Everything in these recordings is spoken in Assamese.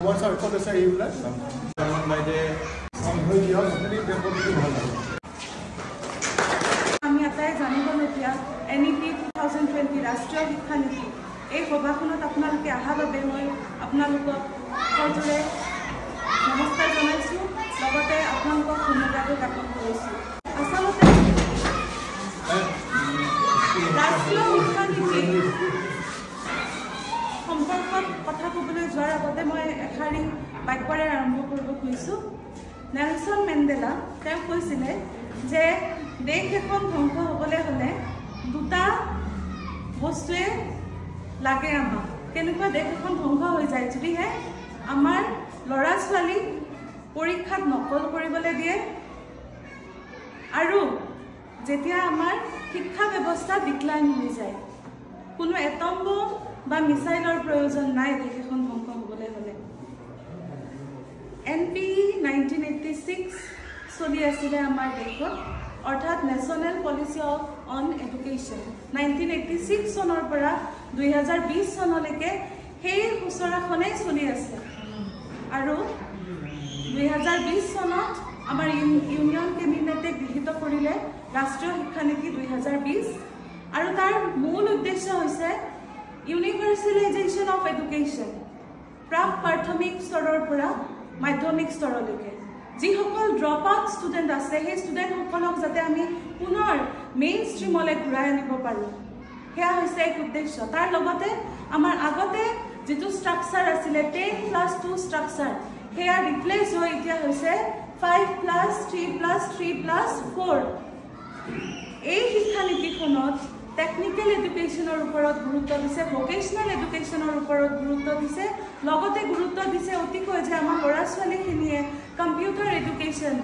What's our focus area? আমি এটাই জানিবলগীয়া NEP 2020 ৰাষ্ট্ৰীয় শিক্ষা নীতি এই সভাখনত আপোনালোকে অহাৰ বাবে মই আপোনালোকক সজোৰে নমস্কাৰ জনাইছোঁ লগতে আপোনালোকক ধন্যবাদ জ্ঞাপন কৰিছোঁ আচলতে ৰাষ্ট্ৰীয় শিক্ষা নীতি সম্পৰ্কত কথা ক'বলৈ যোৱাৰ আগতে মই এষাৰি বাক্যৰে আৰম্ভ কৰিব খুজিছোঁ নেলছন মেণ্ডেলা তেওঁ কৈছিলে যে দেশ এখন ধ্বংস হ'বলৈ হ'লে দুটা বস্তুৱে লাগে আমাক কেনেকুৱা দেশ এখন ধ্বংস হৈ যায় যদিহে আমাৰ ল'ৰা ছোৱালীক পৰীক্ষাত নকল কৰিবলৈ দিয়ে আৰু যেতিয়া আমাৰ শিক্ষা ব্যৱস্থা ডিক্লাইন হৈ যায় কোনো এটম বম বা মিছাইলৰ প্ৰয়োজন নাই দেশ এখন ধ্বংস হ'বলৈ হ'লে NPE 1986 চলি আছিলে আমাৰ দেশত অৰ্থাৎ নেশ্যনেল পলিচি অন এডুকেশ্যন 1986 চনৰ পৰা 2020 চনলৈকে সেই খচৰাখনেই চলি আছে আৰু 2020 চনত আমাৰ ইউনিয়ন কেবিনেটে গৃহীত কৰিলে ৰাষ্ট্ৰীয় শিক্ষা নীতি 2020 আৰু তাৰ মূল উদ্দেশ্য হৈছে ইউনিভাৰ্চেলাইজেশ্যন অফ এডুকেশ্যন প্ৰাক প্ৰাথমিক স্তৰৰ পৰা মাধ্যমিক স্তৰলৈকে যিসকল ড্ৰপ আউট ষ্টুডেণ্ট আছে সেই ষ্টুডেণ্টসকলক যাতে আমি পুনৰ মেইন ষ্ট্ৰীমলৈ ঘূৰাই আনিব পাৰোঁ সেয়া হৈছে এক উদ্দেশ্য তাৰ লগতে আমাৰ আগতে যিটো ষ্ট্ৰাকচাৰ আছিলে 10+2 ষ্ট্ৰাকচাৰ সেয়া ৰিপ্লেচ হৈ এতিয়া হৈছে 5+3+3+4 এই শিক্ষানীতিখনত টেকনিকেল এডুকেশ্যনৰ ওপৰত গুৰুত্ব দিছে ভকেশ্যনেল এডুকেশ্যনৰ ওপৰত গুৰুত্ব দিছে লগতে গুৰুত্ব দিছে অতিকৈ যে আমাৰ ল'ৰা ছোৱালীখিনিয়ে কম্পিউটাৰ এডুকেশ্যন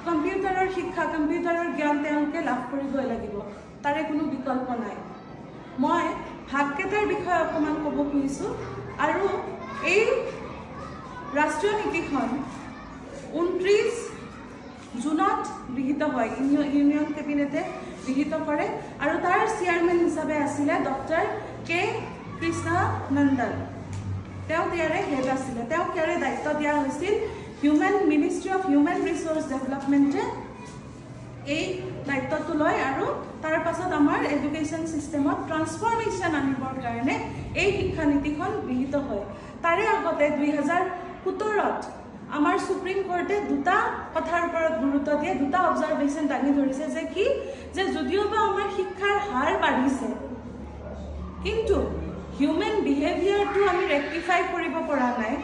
কম্পিউটাৰৰ শিক্ষা কম্পিউটাৰৰ জ্ঞান তেওঁলোকে লাভ কৰিবই লাগিব তাৰে কোনো বিকল্প নাই মই ভাগকেইটাৰ বিষয়ে অকণমান ক'ব খুজিছোঁ আৰু এই ৰাষ্ট্ৰীয় নীতিখন 29 জুনত গৃহীত হয় ইউনিয়ন কেবিনেটে গৃহীত কৰে আৰু তাৰ চেয়াৰমেন হিচাপে আছিলে ডক্টৰ কে কৃষ্ণনন্দন তেওঁ ইয়াৰে হেড আছিলে তেওঁক ইয়াৰে দায়িত্ব দিয়া হৈছিল মিনিষ্ট্ৰী অফ হিউমেন ৰিচোৰ্চ ডেভেলপমেণ্টে এই দায়িত্বটো লয় আৰু তাৰ পাছত আমাৰ এডুকেশ্যন ছিষ্টেমত ট্ৰান্সফৰ্মেশ্যন আনিবৰ কাৰণে এই শিক্ষানীতিখন গৃহীত হয় তাৰে আগতে 2017ত আমাৰ সুপ্ৰিম কোৰ্টে দুটা কথাৰ ওপৰত গুৰুত্ব দিয়ে দুটা অবজাৰভেশ্যন দাঙি ধৰিছে যে কি যে যদিওবা আমাৰ শিক্ষাৰ হাৰ বাঢ়িছে কিন্তু হিউমেন বিহেভিয়াৰটো আমি ৰেক্টিফাই কৰিব পৰা নাই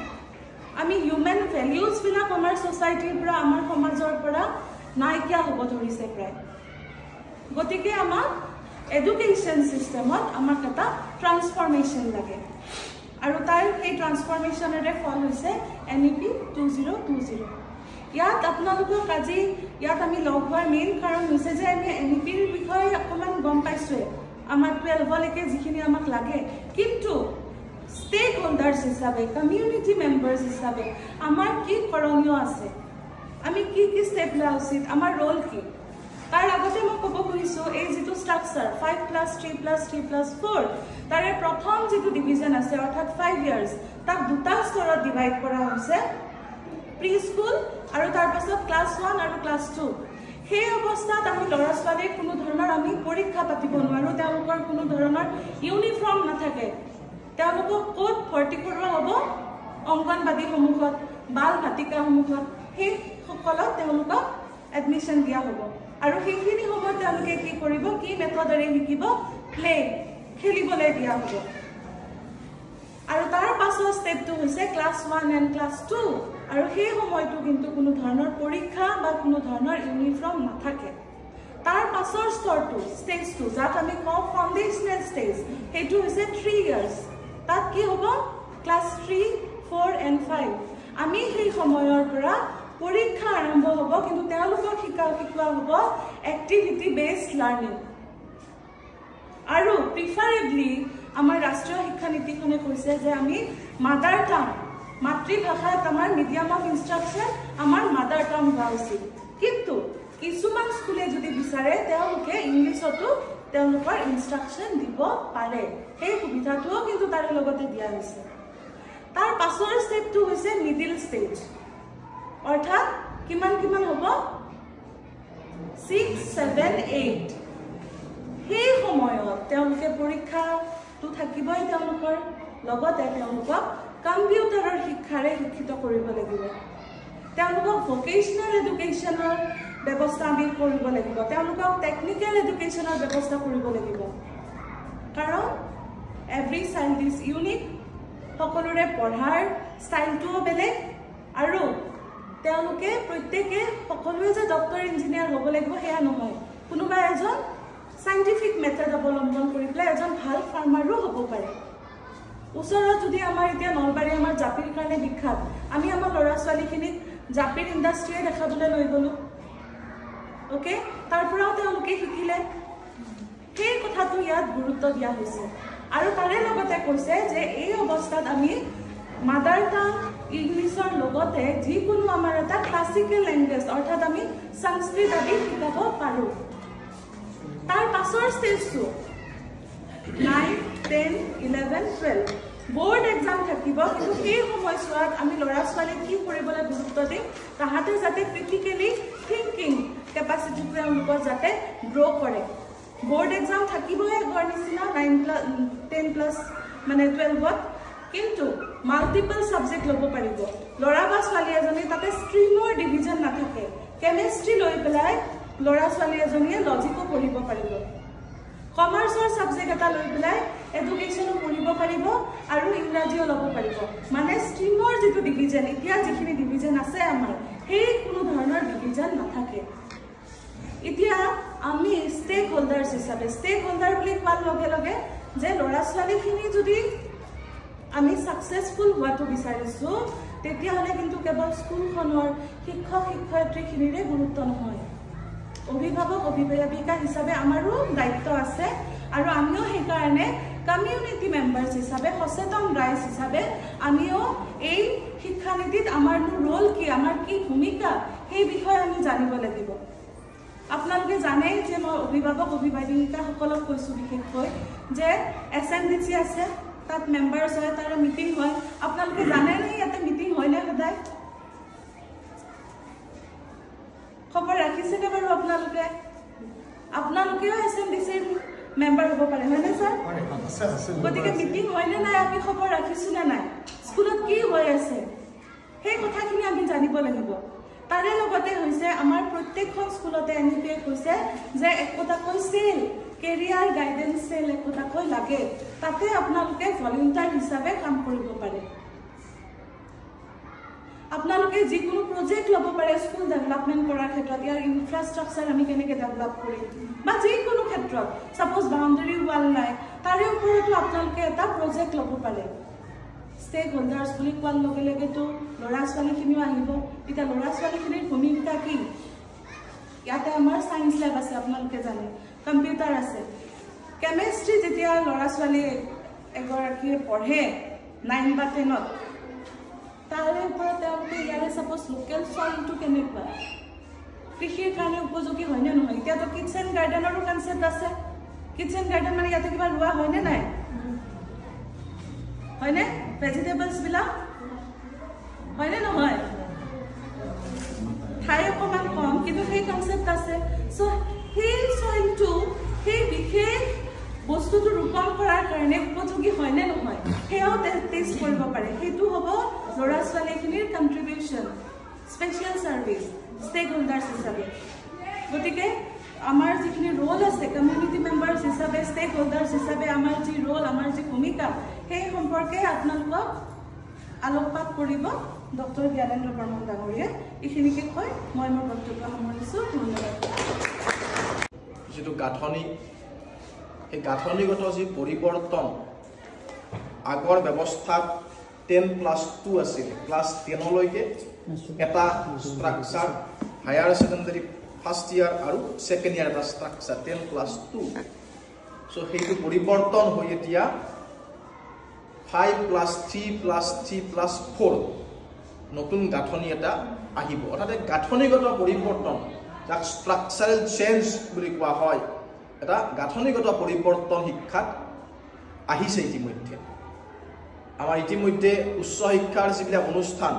আমি হিউমেন ভেলিউজবিলাক আমাৰ ছ'চাইটিৰ পৰা আমাৰ সমাজৰ পৰা নাইকিয়া হ'ব ধৰিছে প্ৰায় গতিকে আমাক এডুকেশ্যন ছিষ্টেমত আমাক এটা ট্ৰান্সফৰ্মেশ্যন লাগে আৰু তাৰ সেই ট্ৰান্সফৰ্মেশ্যনেৰে ফল হৈছে NEP 2020 ইয়াত আপোনালোকক আজি ইয়াত আমি লগ হোৱাৰ মেইন কাৰণ হৈছে যে আমি NEPৰ বিষয়ে অকণমান গম পাইছোঁৱে আমাৰ 12লৈকে যিখিনি আমাক লাগে কিন্তু ষ্টেক হোল্ডাৰ্ছ হিচাপে কমিউনিটি মেম্বাৰ্ছ হিচাপে আমাৰ কি কৰণীয় আছে আমি কি কি ষ্টেপ লোৱা উচিত আমাৰ ৰোল কি তাৰ আগতে মই ক'ব খুজিছোঁ এই যিটো ষ্ট্ৰাকচাৰ 5+3+3+4 তাৰে প্ৰথম যিটো ডিভিজন আছে অৰ্থাৎ 5 ইয়াৰ্ছ তাক দুটা স্তৰত ডিভাইড কৰা হৈছে প্ৰি স্কুল আৰু তাৰপাছত ক্লাছ 1 আৰু ক্লাছ 2 সেই অৱস্থাত আমি ল'ৰা ছোৱালীৰ কোনো ধৰণৰ আমি পৰীক্ষা পাতিব নোৱাৰোঁ তেওঁলোকৰ কোনো ধৰণৰ ইউনিফৰ্ম নাথাকে তেওঁলোকক ক'ত ভৰ্তি কৰোৱা হ'ব অংগনবাদীসমূহত বাল ভাতিকাসমূহত সেইসকলত তেওঁলোকক এডমিশ্যন দিয়া হ'ব আৰু সেইখিনি সময়ত তেওঁলোকে কি কৰিব কি মেথডেৰে শিকিব প্লে খেলিবলৈ দিয়া হ'ব আৰু তাৰ পাছৰ ষ্টেপটো হৈছে ক্লাছ 1 এণ্ড ক্লাছ 2 আৰু সেই সময়টো কিন্তু কোনো ধৰণৰ পৰীক্ষা বা কোনো ধৰণৰ ইউনিফৰ্ম নাথাকে তাৰ পাছৰ স্তৰটো ষ্টেজটো যাক আমি কওঁ ফাউণ্ডেশ্যনেল ষ্টেজ সেইটো হৈছে 3 ইয়াৰ্ছ তাত কি হ'ব ক্লাছ 3, 4 এণ্ড 5 আমি সেই সময়ৰ পৰা পৰীক্ষা আৰম্ভ হ'ব কিন্তু তেওঁলোকক শিকোৱা হ'ব এক্টিভিটি বেছড লাৰ্ণিং আৰু প্ৰিফাৰেবলি আমাৰ ৰাষ্ট্ৰীয় শিক্ষা নীতিখনে কৈছে যে আমি মাদাৰ টাং মাতৃভাষাত আমাৰ মিডিয়াম অফ ইনষ্ট্ৰাকশ্যন আমাৰ মাদাৰ টাং হোৱা উচিত কিন্তু কিছুমান স্কুলে যদি বিচাৰে তেওঁলোকে ইংলিছতো তেওঁলোকৰ ইনষ্ট্ৰাকশ্যন দিব পাৰে সেই সুবিধাটোও কিন্তু তাৰে লগতে দিয়া হৈছে তাৰ পাছৰ ষ্টেপটো হৈছে মিডিল ষ্টেজ অৰ্থাৎ কিমান হ'ব 6, 7, 8 সেই সময়ত তেওঁলোকে পৰীক্ষাটো থাকিবই তেওঁলোকৰ লগতে তেওঁলোকক কম্পিউটাৰৰ শিক্ষাৰে শিক্ষিত কৰিব লাগিব তেওঁলোকক ভোকেশনাল এডুকেশ্যনৰ ব্যৱস্থা আমি কৰিব লাগিব তেওঁলোকক টেকনিক্যাল এডুকেশ্যনৰ ব্যৱস্থা কৰিব লাগিব কাৰণ এভৰি চাইল্ড ইজ ইউনিক সকলোৰে পঢ়াৰ ষ্টাইলটোও বেলেগ আৰু তেওঁলোকে প্ৰত্যেকে সকলোৱে যে ডক্টৰ ইঞ্জিনিয়াৰ হ'ব লাগিব সেয়া নহয় কোনোবা এজন সাইন্টিফিক মেথড অৱলম্বন কৰি পেলাই এজন ভাল ফাৰ্মাৰো হ'ব পাৰে ওচৰত যদি আমাৰ এতিয়া নলবাৰী আমাৰ জাপিৰ কাৰণে বিখ্যাত আমি আমাৰ ল'ৰা ছোৱালীখিনিক জাপিৰ ইণ্ডাষ্ট্ৰীয়ে দেখাবলৈ লৈ গ'লো ওকে তাৰ পৰাও তেওঁলোকে শিকিলে সেই কথাটো ইয়াত গুৰুত্ব দিয়া হৈছে আৰু তাৰে লগতে কৈছে যে এই অৱস্থাত আমি মাদাৰ টাং ইংলিছৰ লগতে যিকোনো আমাৰ এটা ক্লাছিকেল লেংগুৱেজ অৰ্থাৎ আমি সংস্কৃত আদি শিকাব পাৰোঁ তাৰ পাছৰ ষ্টেজটো 9, 10, 11, 12 बोर्ड एग्जाम থাকিব কিন্তু সেই সময়ছোৱাত আমি ল'ৰা ছোৱালীক কি কৰিবলৈ গুৰুত্ব দিম তাহাতে যাতে ক্ৰিটিক্যালি থিংকিং কেপাসিটি তেওঁলোকৰ যাতে গ্ৰো কৰে बोर्ड एग्जाम থাকিবই আগৰ নিচিনা 10+ মানে 12ত কিন্তু মাল্টিপল সাবজেক্ট ল'ব পাৰিব ল'ৰা বা ছোৱালী এজনী তাতে ষ্ট্ৰীমৰ ডিভিজন নাথাকে কেমিষ্ট্ৰি লৈ পেলাই ল'ৰা ছোৱালী এজনীয়ে লজিকো পঢ়িব পাৰিব কমাৰ্চৰ সাবজেক্ট এটা লৈ পেলাই এডুকেশ্যনো পঢ়িব পাৰিব আৰু ইংৰাজীও ল'ব পাৰিব মানে ষ্ট্ৰীমৰ যেটো ডিভিজন এতিয়া যিখিনি ডিভিজন আছে আমাৰ সেই কোনো ধৰণৰ ডিভিজন নাথাকে এতিয়া আমি ষ্টেক হোল্ডাৰ্ছ হিচাপে ষ্টেক হোল্ডাৰ বুলি কোৱাৰ লগে লগে যে ল'ৰা ছোৱালীখিনি যদি আমি সাকসেসফুল হোৱাটো বিচাৰিছো তেতিয়াহ'লে কিন্তু কেৱল স্কুলখনৰ শিক্ষক শিক্ষয়িত্ৰীখিনিৰে গুৰুত্ব নহয় অভিভাৱক অভিভাৱিকা হিচাপে আমাৰো দায়িত্ব আছে আৰু আমিও সেই কাৰণে কমিউনিটি মেম্বাৰ্ছ হিচাপে সচেতন ৰাইজ হিচাপে আমিও এই শিক্ষানীতিত আমাৰ ৰোল কি আমাৰ কি ভূমিকা সেই বিষয়ে আমি জানিব লাগিব আপোনালোকে জানে যে মই অভিভাৱক অভিভাৱিকাসকলক কৈছো বিশেষকৈ যে এসএনডিসি আছে তাত মেম্বাৰ্ছ হয় তাৰ মিটিং হয় আপোনালোকে জানে নে ইয়াতে মিটিং হয় নে সদায় খবৰ ৰাখিছে নে বাৰু আপোনালোকেও এসএনডিসিৰ মেম্বাৰ হ'ব পাৰে হয় নে স্যাৰ গতিকে মিটিং হয় নে নাই আমি খবৰ ৰাখিছো নে নাই স্কুলত কি হৈ আছে সেই কথাখিনি আমি জানিব লাগিব তাৰে লগতে হৈছে আমাৰ প্ৰত্যেকখন স্কুলতে এনইপিয়ে কৈছে যে একোটাকৈ সেল কেৰিয়াৰ গাইডেন্স সেল একোটাকৈ লাগে তাতে আপোনালোকে ভলান্টিয়াৰ হিচাপে কাম কৰিব পাৰে আপোনালোকে যিকোনো প্ৰজেক্ট ল'ব পাৰে স্কুল ডেভেলপমেন্ট কৰাৰ ক্ষেত্ৰত ইয়াৰ ইনফ্ৰাষ্ট্ৰাকচাৰ আমি কেনেকৈ ডেভেলপ কৰিম বা যিকোনো ক্ষেত্ৰত সাপোজ বাউণ্ডাৰী ওয়াল নাই তাৰে ওপৰতো আপোনালোকে এটা প্ৰজেক্ট ল'ব পাৰে ষ্টেক হোল্ডাৰ্ছ বুলি কোৱাৰ লগে লগেতো ল'ৰা ছোৱালীখিনিও আহিব এতিয়া ল'ৰা ছোৱালীখিনিৰ ভূমিকা কি ইয়াতে আমাৰ সায়েন্স ল্যাব আছে আপোনালোকে জানে কম্পিউটাৰ আছে কেমিষ্ট্ৰি যেতিয়া ল'ৰা ছোৱালী এগৰাকীয়ে পঢ়ে 9 বা 10ত তাৰে ওপৰত তেওঁলোকে ইয়াৰে সাপোজ লোকেল সইলটো কেনেকুৱা কৃষিৰ কাৰণে উপযোগী হয়নে নহয় এতিয়াতো কিচেন গাৰ্ডেনৰো কনসেপ্ট আছে কিচেন গাৰ্ডেন মানে ইয়াতে কিবা ৰোৱা হয়নে নাই হয়নে ভেজিটেবলছ বিলাক হয়নে নহয় ঠাই অকমান কম কিন্তু সেই কনসেপ্ট আছে সো সেই সইলটো সেই বিশেষ বস্তুটো ৰোপণ কৰাৰ কাৰণে উপযোগী হয়নে নহয় সেয়াও টেষ্ট কৰিব পাৰে সেইটো হ'ব ল'ৰা ছোৱালীখিনিৰ কন্ট্ৰিবিউশন স্পেচিয়েল সাৰ্ভিস ষ্টেক হোল্ডাৰ্ছ হিচাপে গতিকে আমাৰ যিখিনি ৰোল আছে কমিউনিটি মেম্বাৰ্ছ হিচাপে ষ্টেক হোল্ডাৰ্ছ হিচাপে আমাৰ যি ৰোল আমাৰ যি ভূমিকা সেই সম্পৰ্কে আপোনালোকক আলোকপাত কৰিব ডক্টৰ জ্ঞানেন্দ্ৰ বৰ্মন ডাঙৰীয়া এইখিনিকে কৈ মই মোৰ বক্তব্য সামৰিছোঁ ধন্যবাদ যিটো গাঁথনি এই গাঁথনিগত যি পৰিৱৰ্তন আগৰ ব্যৱস্থাত 10+2 আছিল ক্লাছ 10লৈকে এটা structure higher secondary first year আৰু সেকেন্ড ইয়াৰ এটা ষ্ট্ৰাকচাৰ 10+2 সো সেইটো পৰিৱৰ্তন হৈ এতিয়া 5+3+3+4 নতুন গাঁথনি এটা আহিব অৰ্থাৎ গাঁথনিগত পৰিৱৰ্তন যাক ষ্ট্ৰাকচাৰেল চেঞ্জ বুলি কোৱা হয় এটা গাঁথনিগত পৰিৱৰ্তন শিক্ষাত আহিছে ইতিমধ্যে আমাৰ ইতিমধ্যে উচ্চ শিক্ষাৰ যিবিলাক অনুষ্ঠান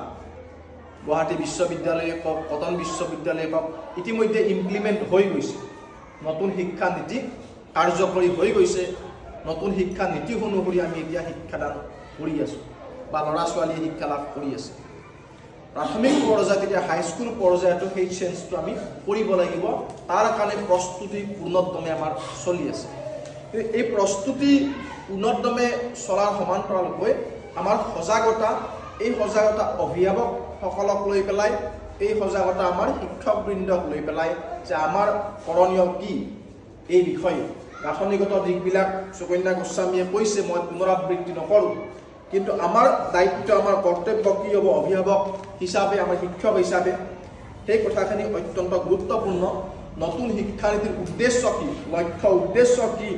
গুৱাহাটী বিশ্ববিদ্যালয় হওক কটন বিশ্ববিদ্যালয় হওক ইতিমধ্যে ইমপ্লিমেণ্ট হৈ গৈছে নতুন শিক্ষা নীতি কাৰ্যকৰী হৈ গৈছে নতুন শিক্ষা নীতি অনুসৰি আমি এতিয়া শিক্ষাদান কৰি আছোঁ বা ল'ৰা ছোৱালীয়ে শিক্ষা লাভ কৰি আছে প্ৰাথমিক পৰ্যায়ত এতিয়া হাইস্কুল পৰ্যায়তো সেই চেঞ্জটো আমি কৰিব লাগিব তাৰ কাৰণে প্ৰস্তুতি পূৰ্ণোদ্যমে আমাৰ চলি আছে এই প্ৰস্তুতি পূৰ্ণোদ্যমে চলাৰ সমান্তৰালকৈ আমাৰ সজাগতা এই সজাগতা অভিভাৱকসকলক লৈ পেলাই এই সজাগতা আমাৰ শিক্ষকবৃন্দক লৈ পেলাই যে আমাৰ কৰণীয় কি এই বিষয়ে গাঁথনিগত দিশবিলাক সুকন্যা গোস্বামীয়ে কৈছে মই পুনৰাবৃত্তি নকৰোঁ কিন্তু আমাৰ দায়িত্ব আমাৰ কৰ্তব্য কি হ'ব অভিভাৱক হিচাপে আমাৰ শিক্ষক হিচাপে সেই কথাখিনি অত্যন্ত গুৰুত্বপূৰ্ণ নতুন শিক্ষানীতিৰ উদ্দেশ্য কি লক্ষ্য উদ্দেশ্য কি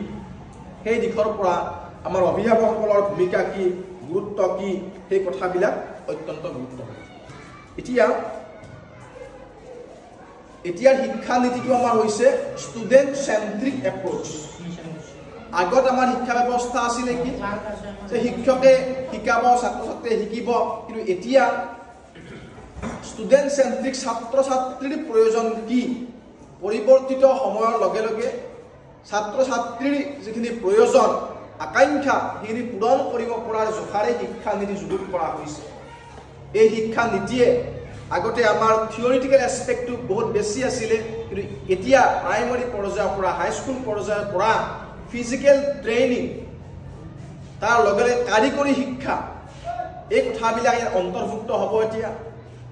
সেই দিশৰ পৰা আমাৰ অভিভাৱকসকলৰ ভূমিকা কি গুৰুত্ব কি সেই কথাবিলাক অত্যন্ত গুৰুত্বপূৰ্ণ এতিয়াৰ শিক্ষানীতিটো আমাৰ হৈছে ষ্টুডেণ্ট চেন্ট্ৰিক এপ্ৰ'চ আগত আমাৰ শিক্ষা ব্যৱস্থা আছিলে কি যে শিক্ষকে শিকাব ছাত্ৰ ছাত্ৰীয়ে শিকিব কিন্তু এতিয়া ষ্টুডেণ্ট চেন্ট্ৰিক ছাত্ৰ ছাত্ৰীৰ প্ৰয়োজন কি পৰিৱৰ্তিত সময়ৰ লগে লগে ছাত্ৰ ছাত্ৰীৰ যিখিনি প্ৰয়োজন আকাংক্ষা সেইখিনি পূৰণ কৰিব পৰাৰ জোখাৰে শিক্ষানীতি যুগুত কৰা হৈছে এই শিক্ষানীতিয়ে আগতে আমাৰ থিয়ৰিটিকেল এছপেক্টটো বহুত বেছি আছিলে কিন্তু এতিয়া প্ৰাইমাৰী পৰ্যায়ৰ পৰা হাইস্কুল পৰ্যায়ৰ পৰা ফিজিকেল ট্ৰেইনিং তাৰ লগে লগে কাৰিকৰী শিক্ষা এই কথাবিলাক ইয়াত অন্তৰ্ভুক্ত হ'ব এতিয়া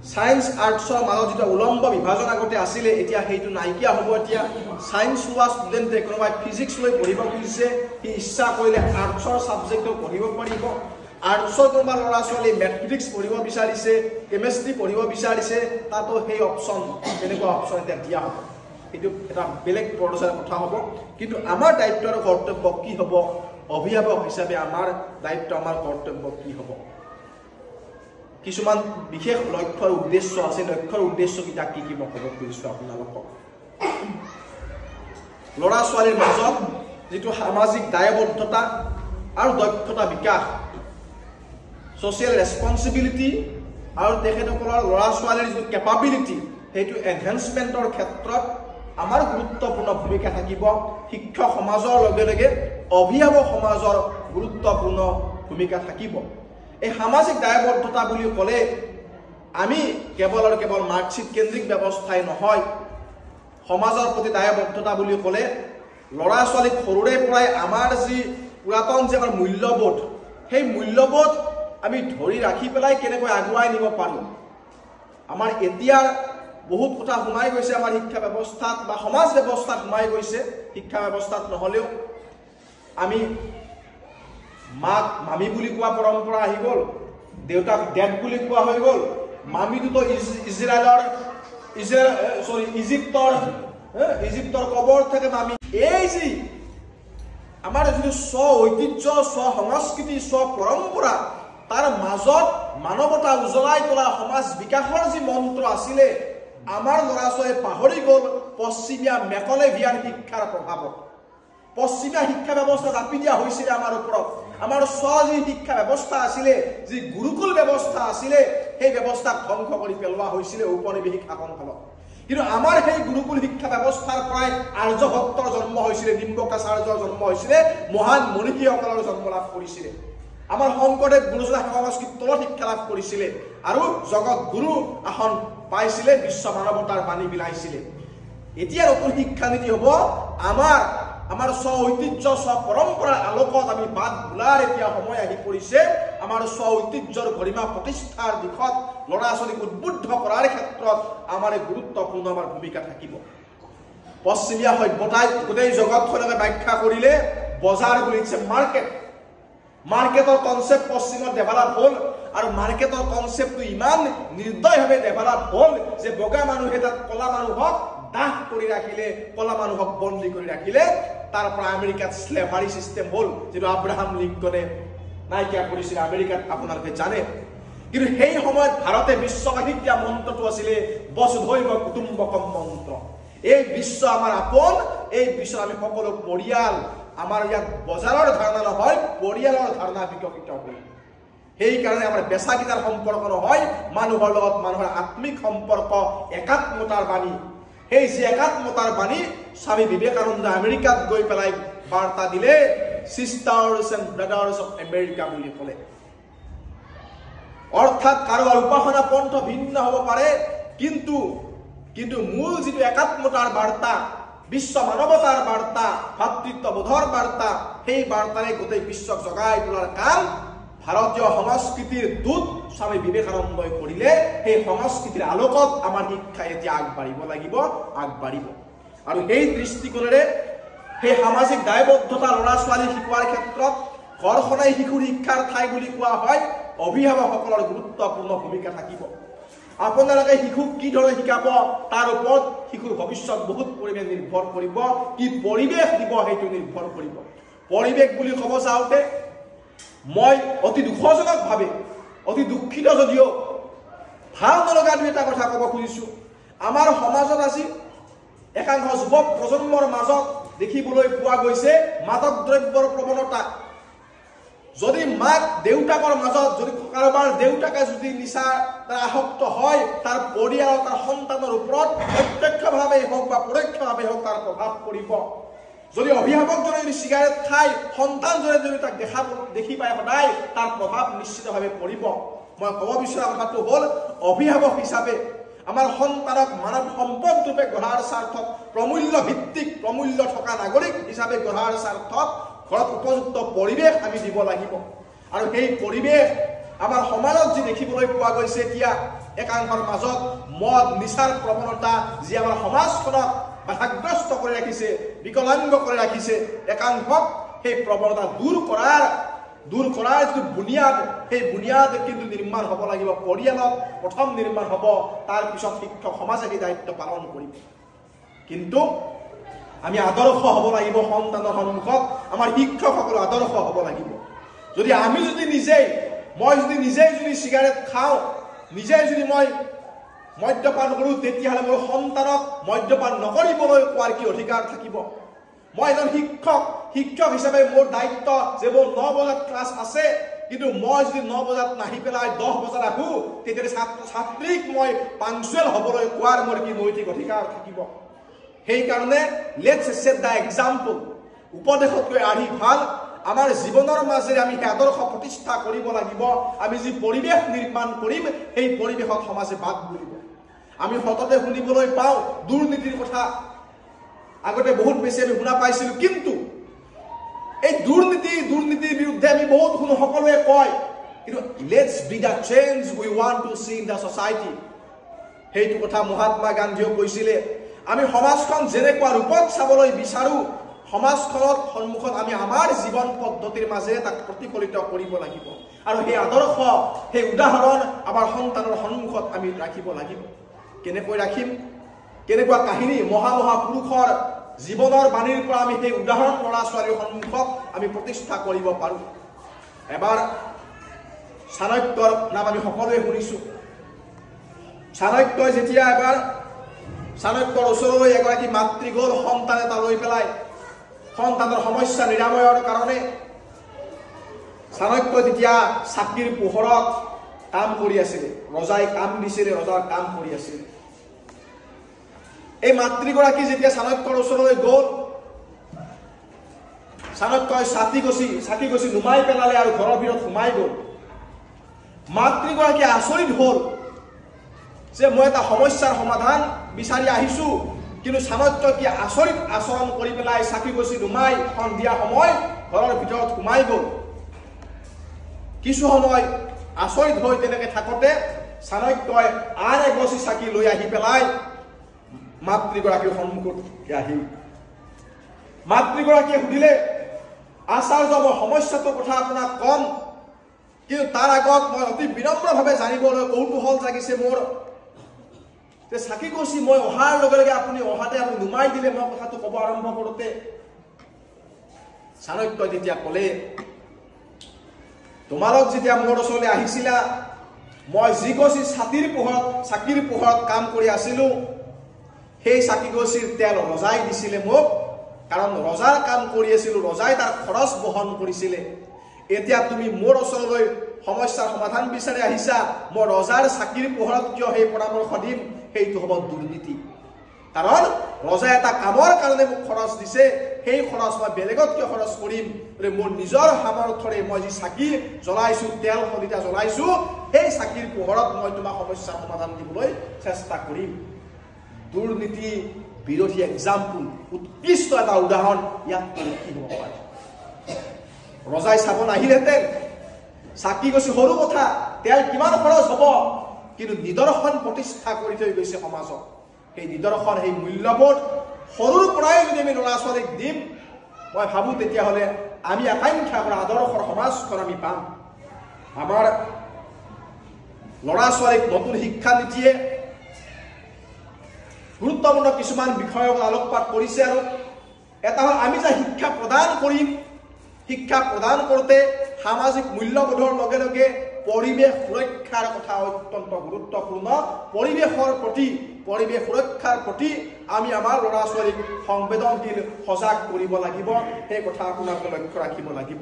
সায়েন্স আৰ্টছৰ মাজত যিটো উলম্ব বিভাজন আগতে আছিলে এতিয়া সেইটো নাইকিয়া হ'ব এতিয়া সায়েন্স লোৱা ষ্টুডেণ্টে কোনোবাই ফিজিক্স লৈ পঢ়িব খুজিছে সি ইচ্ছা কৰিলে আৰ্টছৰ ছাবজেক্টটো পঢ়িব পাৰিব আৰ্টছৰ কোনোবা ল'ৰা ছোৱালী মেথমেটিক্স পঢ়িব বিচাৰিছে কেমেষ্ট্ৰি পঢ়িব বিচাৰিছে তাতো সেই অপশ্যন তেনেকুৱা অপশ্যন এতিয়া দিয়া হ'ব এইটো এটা বেলেগ পৰ্যায়ৰ কথা হ'ব কিন্তু আমাৰ দায়িত্ব আৰু কৰ্তব্য কি হ'ব অভিভাৱক হিচাপে আমাৰ দায়িত্ব আমাৰ কৰ্তব্য কি হ'ব কিছুমান বিশেষ লক্ষ্যৰ উদ্দেশ্য আছে লক্ষ্যৰ উদ্দেশ্যকেইটা কি কি মই ক'ব খুজিছোঁ আপোনালোকক ল'ৰা ছোৱালীৰ মাজত যিটো সামাজিক দায়বদ্ধতা আৰু দক্ষতা বিকাশ ছ'চিয়েল ৰেছপনচিবিলিটি আৰু তেখেতসকলৰ ল'ৰা ছোৱালীৰ যিটো কেপাবিলিটি সেইটো এনহেঞ্চমেণ্টৰ ক্ষেত্ৰত আমাৰ গুৰুত্বপূৰ্ণ ভূমিকা থাকিব শিক্ষক সমাজৰ লগে লগে অভিভাৱক সমাজৰ গুৰুত্বপূৰ্ণ ভূমিকা থাকিব এই সামাজিক দায়বদ্ধতা বুলি ক'লে আমি কেৱল আৰু কেৱল মাৰ্কশ্বিট কেন্দ্ৰিক ব্যৱস্থাই নহয় সমাজৰ প্ৰতি দায়বদ্ধতা বুলি ক'লে ল'ৰা ছোৱালীক সৰুৰে পৰাই আমাৰ যি পুৰাতন যে আমাৰ মূল্যবোধ সেই মূল্যবোধ আমি ধৰি ৰাখি পেলাই কেনেকৈ আগুৱাই নিব পাৰোঁ আমাৰ এতিয়াৰ বহুত কথা সোমাই গৈছে আমাৰ শিক্ষা ব্যৱস্থাত বা সমাজ ব্যৱস্থাত সোমাই গৈছে শিক্ষা ব্যৱস্থাত নহ'লেও আমি মাক মামী বুলি কোৱা পৰম্পৰা আহি গ'ল দেউতাক ডেড বুলি কোৱা হৈ গ'ল মামীটোতো ইজিপ্তৰ কবৰ থাকে মামী এই যি আমাৰ যিটো স্ব ঐতিহ্য স্ব সংস্কৃতি স্ব পৰম্পৰা তাৰ মাজত মানৱতা উজ্বলাই তোলা সমাজ বিকাশৰ যি মন্ত্ৰ আছিলে আমাৰ ল'ৰা ছোৱালীয়ে পাহৰি গ'ল পশ্চিমীয়া মেকলেভিয়ান শিক্ষাৰ প্ৰভাৱত পশ্চিমীয়া শিক্ষা ব্যৱস্থা জাপি দিয়া হৈছিলে আমাৰ ওপৰত আমাৰ যি শিক্ষা ব্যৱস্থা আছিলে যি গুৰুকুল ব্যৱস্থা আছিলে সেই ব্যৱস্থাক ধ্বংস কৰি পেলোৱা হৈছিলে ঔপনিৱেশিক শাসনকালত কিন্তু আমাৰ সেই গুৰুকুল শিক্ষা ব্যৱস্থাৰ পৰাই আৰ্যভট্টৰ জন্ম হৈছিলে ডিম্বকাচাৰ্যৰ জন্ম হৈছিলে মহান মনীষীসকলৰ জন্ম লাভ কৰিছিলে আমাৰ শংকৰদেৱ গুৰুজনা সংস্কৃতিৰ তলত শিক্ষা লাভ কৰিছিলে আৰু জগত গুৰু আসন পাইছিলে বিশ্ব মানৱতাৰ বাণী বিলাইছিলে এতিয়া নতুন শিক্ষানীতি হ'ব আমাৰ স্ব ঐতিহ্য স্ব পৰম্পৰাৰ আলোকত আমি বাদ বোলাৰ এতিয়া সময় আহি পৰিছে আমাৰ স্ব ঐতিহ্যৰ গৰিমা প্ৰতিষ্ঠাৰ দিশত ল'ৰা ছোৱালীক উদ্বুদ্ধ কৰাৰ ক্ষেত্ৰত আমাৰ গুৰুত্বপূৰ্ণ আমাৰ ভূমিকা থাকিব পশ্চিমীয়া সভ্যতাই গোটেই জগতখনকে ব্যাখ্যা কৰিলে বজাৰ বুলিছে মাৰ্কেটৰ কনচেপ্ট পশ্চিমত ডেভেলপ হ'ল আৰু মাৰ্কেটৰ কনচেপ্টটো ইমান নিৰ্দয়ভাৱে ডেভেলপ হ'ল যে বগা মানুহে তাত কলা মানুহক দাহ কৰি ৰাখিলে কলা মানুহক বন্দী কৰি ৰাখিলে তাৰ পৰা আমেৰিকাত স্লেভাৰী চিষ্টেম হ'ল যিটো আব্ৰাহাম লিংকনে নাইকিয়া কৰিছিলে আমেৰিকাত আপোনালোকে জানে কিন্তু সেই সময়ত ভাৰতে বিশ্ববাসীক দিয়া মন্ত্ৰটো আছিলে বসুধৈৱ কুটুম্বকম মন্ত্ৰ এই বিশ্ব আমাৰ আপোন এই বিশ্ব আমি সকলো পৰিয়াল আমাৰ ইয়াত বজাৰৰ ধাৰণা নহয় পৰিয়ালৰ ধাৰণা বিকশিত হ'ল সেইকাৰণে আমাৰ বেচাকিটাৰ সম্পৰ্ক নহয়, মানুহৰ লগত মানুহৰ আত্মিক সম্পৰ্ক, একাত্মতাৰ বাণী। সেই যি একাত্মতাৰ বাণী স্বামী বিবেকানন্দ আমেৰিকাত গৈ পেলাই বাৰ্তা দিলে, সিষ্টাৰ্ছ এণ্ড ব্ৰাদাৰ্ছ অফ আমেৰিকা বুলি ক'লে। অৰ্থাৎ কাৰোবাৰ উপাসনা পন্থ ভিন্ন হ'ব পাৰে, কিন্তু মূল যিটো একাত্মতাৰ বাৰ্তা, বিশ্ব মানৱতাৰ বাৰ্তা, ভাতৃত্ববোধৰ বাৰ্তা, সেই বাৰ্তাৰে গোটেই বিশ্বক জগাই তোলাৰ কাম ভাৰতীয় সংস্কৃতিৰ দূত স্বামী বিবেকানন্দই কৰিলে। সেই সংস্কৃতিৰ আলোকত আমাৰ শিক্ষা এতিয়া আগবাঢ়িব লাগিব, আগবাঢ়িব। আৰু সেই দৃষ্টিকোণেৰে সেই সামাজিক দায়বদ্ধতা ল'ৰা ছোৱালী শিকোৱাৰ ক্ষেত্ৰত ঘৰখনেই শিশুৰ শিক্ষাৰ ঠাই বুলি কোৱা হয়। অভিভাৱকসকলৰ গুৰুত্বপূৰ্ণ ভূমিকা থাকিব। আপোনালোকে শিশুক কি ধৰণে শিকাব তাৰ ওপৰত শিশুৰ ভৱিষ্যত বহুত পৰিমাণে নিৰ্ভৰ কৰিব। কি পৰিৱেশ দিব সেইটো নিৰ্ভৰ কৰিব। পৰিৱেশ বুলি ক'ব যাওঁতে মই অতি দুখজনকভাৱে, অতি দুখিত যদিও ভাল নলগা দুই এটা কথা ক'ব খুজিছোঁ। আমাৰ সমাজত আজি একাংশ যুৱক প্ৰজন্মৰ মাজত দেখিবলৈ পোৱা গৈছে মাদক দ্ৰব্যৰ প্ৰৱণতা। যদি মাক দেউতাকৰ মাজত যদি কাৰোবাৰ দেউতাকে যদি নিচা আসক্ত হয়, তাৰ পৰিয়াল, তাৰ সন্তানৰ ওপৰত প্ৰত্যক্ষভাৱে হওক বা পৰোক্ষভাৱে হওক তাৰ প্ৰভাৱ পৰিব। যদি অভিভাৱকজনে যদি চিগাৰেট খাই সন্তানজনে যদি তাক দেখি পায় সদায়, তাৰ প্ৰভাৱ নিশ্চিতভাৱে পৰিব। মই ক'ব বিচৰা কথাটো হ'ল, অভিভাৱক হিচাপে আমাৰ সন্তানক মানৱ সম্পদ ৰূপে গঢ়াৰ স্বাৰ্থত, প্ৰমূল্য ভিত্তিক, প্ৰমূল্য থকা নাগৰিক হিচাপে গঢ়াৰ স্বাৰ্থত ঘৰত উপযুক্ত পৰিৱেশ আমি দিব লাগিব। আৰু সেই পৰিৱেশ আমাৰ সমাজত যি দেখিবলৈ পোৱা গৈছে এতিয়া একাংশৰ মাজত মদ নিচাৰ প্ৰৱণতা, যি আমাৰ সমাজখনক বাধাগ্ৰস্ত কৰি ৰাখিছে, বিকলাংগ কৰি ৰাখিছে, একাংশক সেই প্ৰৱণতা দূৰ কৰাৰ যিটো বুনিয়াদ, সেই বুনিয়াদ কিন্তু নিৰ্মাণ হ'ব লাগিব পৰিয়ালত। প্ৰথম নিৰ্মাণ হ'ব, তাৰ পিছত শিক্ষক সমাজে সেই দায়িত্ব পালন কৰিব। কিন্তু আমি আদৰ্শ হ'ব লাগিব সন্তানৰ সন্মুখত, আমাৰ শিক্ষকসকলৰ আদৰ্শ হ'ব লাগিব। যদি আমি মই যদি চিগাৰেট খাওঁ, যদি মই মদ্যপান কৰোঁ, তেতিয়াহ'লে মোৰ সন্তানক মদ্যপান নকৰিবলৈ কোৱাৰ কি অধিকাৰ থাকিব? মই এজন শিক্ষক হিচাপে মোৰ দায়িত্ব যে মোৰ 9 বজাত ক্লাছ আছে, কিন্তু মই যদি 9 বজাত নাহি পেলাই 10 বজাত আহোঁ, তেতিয়াহ'লে ছাত্ৰ ছাত্ৰীক মই পাংচুৱেল হ'বলৈ কোৱাৰ মোৰ কি নৈতিক অধিকাৰ থাকিব? সেইকাৰণে লেটছ ছেট দ্য এক্সাম্পল। উপদেশতকৈ আহি ভাল, আমাৰ জীৱনৰ মাজেৰে আমি সেই আদৰ্শ প্ৰতিষ্ঠা কৰিব লাগিব। আমি যি পৰিৱেশ নিৰ্মাণ কৰিম, সেই পৰিৱেশত সমাজে বাদ বুলিব। আমি সততে শুনিবলৈ পাওঁ দুৰ্নীতিৰ কথা, আগতে বহুত বেছি আমি শুনা পাইছিলোঁ, কিন্তু এই দুৰ্নীতিৰ বিৰুদ্ধে আমি বহুত শুনো, সকলোৱে কয়, কিন্তু let's be the change we want to see in the society. সেইটো কথা মহাত্মা গান্ধীয়েও কৈছিলে। আমি সমাজখন যেনেকুৱা ৰূপত চাবলৈ বিচাৰোঁ, সমাজখনত সন্মুখত আমি আমাৰ জীৱন পদ্ধতিৰ মাজেৰে তাক প্ৰতিফলিত কৰিব লাগিব। আৰু সেই আদৰ্শ, সেই উদাহৰণ আমাৰ সন্তানৰ সন্মুখত আমি ৰাখিব লাগিব। কেনেকৈ ৰাখিম? কেনেকুৱা কাহিনী, মহাপুৰুষৰ জীৱনৰ বাণীৰ পৰা আমি সেই উদাহৰণ ল'ৰা ছোৱালীৰ সন্মুখত আমি প্ৰতিষ্ঠা কৰিব পাৰোঁ। এবাৰ চাণক্যৰ নাম আমি সকলোৱে শুনিছোঁ। চাণক্যই যেতিয়া এবাৰ চাণক্যৰ ওচৰলৈ এগৰাকী মাতৃ গ'ল সন্তান এটা লৈ পেলাই, সন্তানৰ সমস্যা নিৰাময়ৰ কাৰণে। চাণক্যই তেতিয়া চাকিৰ পোহৰত কাম কৰি আছিলে, ৰজাই কাম দিছিলে, ৰজাৰ কাম কৰি আছিলে। এই মাতৃগৰাকী যেতিয়া চাণক্যৰ ওচৰলৈ গ'ল, চাণক্যই চাকি গছি নুমাই পেলালে আৰু ঘৰৰ ভিতৰত সোমাই গ'ল। মাতৃগৰাকী আচৰিত হ'ল যে মই এটা সমস্যাৰ সমাধান বিচাৰি আহিছোঁ, কিন্তু চাণক্যই কি আচৰিত আচৰণ কৰি পেলাই চাকি গছি নুমাই সন্ধিয়া সময় ঘৰৰ ভিতৰত সোমাই গ'ল। কিছু সময় আচৰিত হৈ তেনেকৈ থাকোঁতে চাণক্যই আন এগছি চাকি লৈ আহি পেলাই মাতৃগৰাকীৰ সন্মুখত আহিল। মাতৃগৰাকীয়ে সুধিলে, আচাৰ্য, মই সমস্যাটোৰ কথা আপোনাক ক'ম, কিন্তু তাৰ আগত মই অতি বিনম্ৰভাৱে জানিবলৈ কৌতূহল জাগিছে মোৰ যে চাকি গছি মই অহাৰ লগে লগে আপুনি নুমাই দিলে, মই কথাটো ক'ব আৰম্ভ কৰোঁতে চাণক্যই তেতিয়া ক'লে, তোমালোক যেতিয়া মোৰ ওচৰলৈ আহিছিলা, মই যি গছি চাকিৰ পোহৰত কাম কৰি আছিলোঁ, সেই চাকি গছিৰ তেল ৰজাই দিছিলে মোক, কাৰণ ৰজাৰ কাম কৰি আছিলোঁ, ৰজাই তাৰ খৰচ বহন কৰিছিলে। এতিয়া তুমি মোৰ ওচৰলৈ সমস্যাৰ সমাধান বিচাৰি আহিছা মই ৰজাৰ চাকিৰ পোহৰত কিয় সেই পৰামৰ্শ দিম সেইটো হ'ব দুৰ্নীতি কাৰণ ৰজাই এটা কামৰ কাৰণে মোক খৰচ দিছে সেই খৰচ মই বেলেগত কিয় খৰচ কৰিম বোলে মোৰ নিজৰ সামৰ্থৰে মই যি চাকি জ্বলাইছো তেল সলিতা জ্বলাইছো সেই চাকিৰ পোহৰত মই তোমাৰ সমস্যাৰ সমাধান দিবলৈ চেষ্টা কৰিম দুৰ্নীতি বিৰোধী এক্সাম্পল উৎকৃষ্ট এটা উদাহৰণ ইয়াত কি হ'ব পাৰে ৰজাই চাব নাহিলেহেঁতেন চাকি গৈছে সৰু কথা তেল কিমান খৰচ হ'ব কিন্তু নিদৰ্শন প্ৰতিষ্ঠা কৰি থৈ গৈছে সমাজত সেই নিদৰ্শন সেই মূল্যবোধ সৰুৰ পৰাই যদি আমি ল'ৰা ছোৱালীক দিম মই ভাবোঁ তেতিয়াহ'লে আমি আকাংক্ষা কৰা আদৰ্শৰ সমাজখন আমি পাম আমাৰ ল'ৰা ছোৱালীক নতুন শিক্ষা নীতিয়ে গুৰুত্বপূৰ্ণ কিছুমান বিষয়ক আলোকপাত কৰিছে আৰু এটা হ'ল আমি যে শিক্ষা প্ৰদান কৰিম শিক্ষা প্ৰদান কৰোঁতে সামাজিক মূল্যবোধৰ লগে লগে পৰিৱেশ সুৰক্ষাৰ কথা অত্যন্ত গুৰুত্বপূৰ্ণ পৰিৱেশ সুৰক্ষাৰ প্ৰতি আমি আমাৰ ল'ৰা ছোৱালীক সংবেদনশীল সজাগ কৰিব লাগিব সেই কথা আপোনালোকে লক্ষ্য ৰাখিব লাগিব